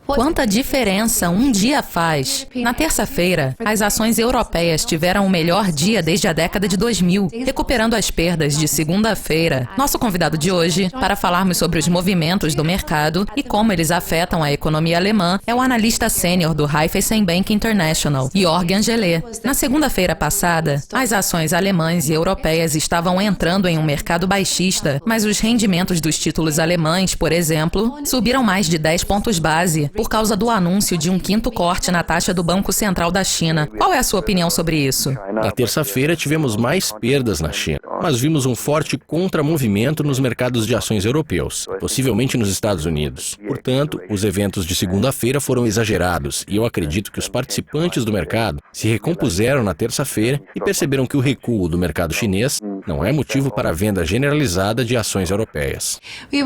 Quanta diferença um dia faz! Na terça-feira, as ações europeias tiveram o melhor dia desde a década de 2000, recuperando as perdas de segunda-feira. Nosso convidado de hoje, para falarmos sobre os movimentos do mercado e como eles afetam a economia alemã, é o analista sênior do Raiffeisen Bank International, Jörg Angelé. Na segunda-feira passada, as ações alemãs e europeias estavam entrando em um mercado baixista, mas os rendimentos dos títulos alemães, por exemplo, subiram mais de 10 pontos base por causa do anúncio de um quinto corte na taxa do Banco Central da China. Qual é a sua opinião sobre isso? Na terça-feira tivemos mais perdas na China, mas vimos um forte contramovimento nos mercados de ações europeus, possivelmente nos Estados Unidos. Portanto, os eventos de segunda-feira foram exagerados e eu acredito que os participantes do mercado se recompuseram na terça-feira e perceberam que o recuo do mercado chinês não é motivo para a venda generalizada de ações europeias.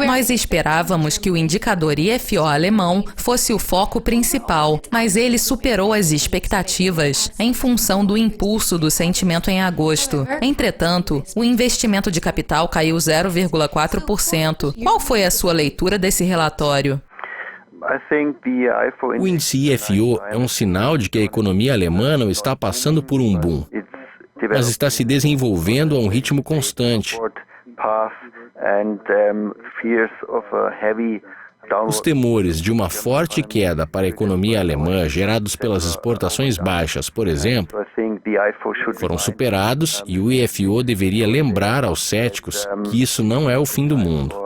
Nós esperávamos que o indicador IFO alemão fosse o foco principal, mas ele superou as expectativas em função do impulso do sentimento em agosto. Entretanto, o investimento de capital caiu 0,4%. Qual foi a sua leitura desse relatório? O índice IFO é um sinal de que a economia alemã não está passando por um boom, mas está se desenvolvendo a um ritmo constante. Os temores de uma forte queda para a economia alemã gerados pelas exportações baixas, por exemplo, foram superados e o IFO deveria lembrar aos céticos que isso não é o fim do mundo.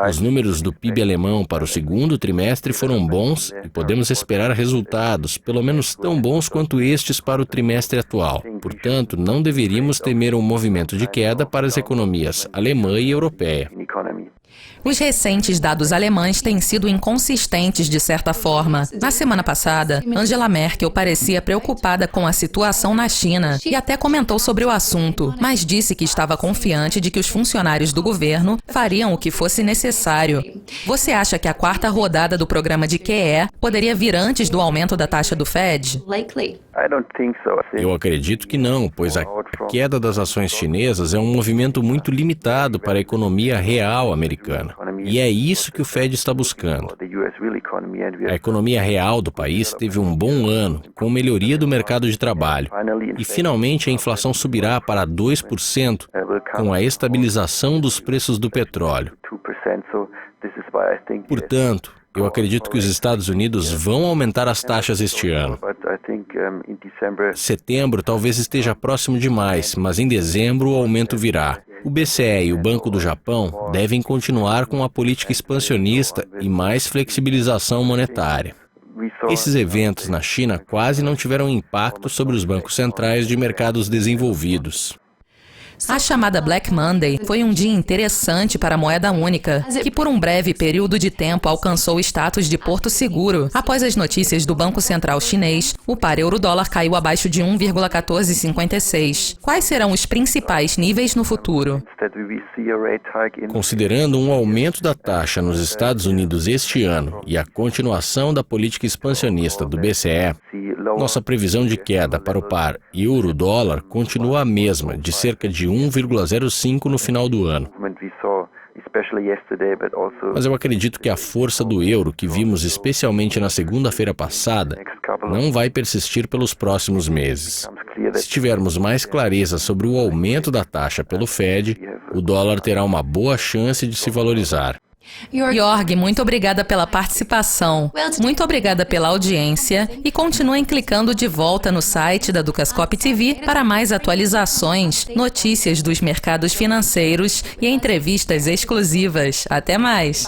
Os números do PIB alemão para o segundo trimestre foram bons e podemos esperar resultados, pelo menos tão bons quanto estes para o trimestre atual. Portanto, não deveríamos temer um movimento de queda para as economias alemã e europeia. Os recentes dados alemães têm sido inconsistentes de certa forma. Na semana passada, Angela Merkel parecia preocupada com a situação na China e até comentou sobre o assunto, mas disse que estava confiante de que os funcionários do governo fariam o que fosse necessário. Você acha que a quarta rodada do programa de QE poderia vir antes do aumento da taxa do Fed? Eu acredito que não, pois a queda das ações chinesas é um movimento muito limitado para a economia real americana. E é isso que o Fed está buscando. A economia real do país teve um bom ano, com melhoria do mercado de trabalho. E finalmente a inflação subirá para 2% com a estabilização dos preços do petróleo. Portanto, eu acredito que os Estados Unidos vão aumentar as taxas este ano. Setembro talvez esteja próximo demais, mas em dezembro o aumento virá. O BCE e o Banco do Japão devem continuar com a política expansionista e mais flexibilização monetária. Esses eventos na China quase não tiveram impacto sobre os bancos centrais de mercados desenvolvidos. A chamada Black Monday foi um dia interessante para a moeda única, que por um breve período de tempo alcançou o status de porto seguro. Após as notícias do Banco Central chinês, o par euro-dólar caiu abaixo de 1,1456. Quais serão os principais níveis no futuro? Considerando um aumento da taxa nos Estados Unidos este ano e a continuação da política expansionista do BCE, nossa previsão de queda para o par euro-dólar continua a mesma, de cerca de 1,05 no final do ano. Mas eu acredito que a força do euro que vimos especialmente na segunda-feira passada não vai persistir pelos próximos meses. Se tivermos mais clareza sobre o aumento da taxa pelo Fed, o dólar terá uma boa chance de se valorizar. Jörg, muito obrigada pela participação, muito obrigada pela audiência e continuem clicando de volta no site da Dukascop TV para mais atualizações, notícias dos mercados financeiros e entrevistas exclusivas. Até mais!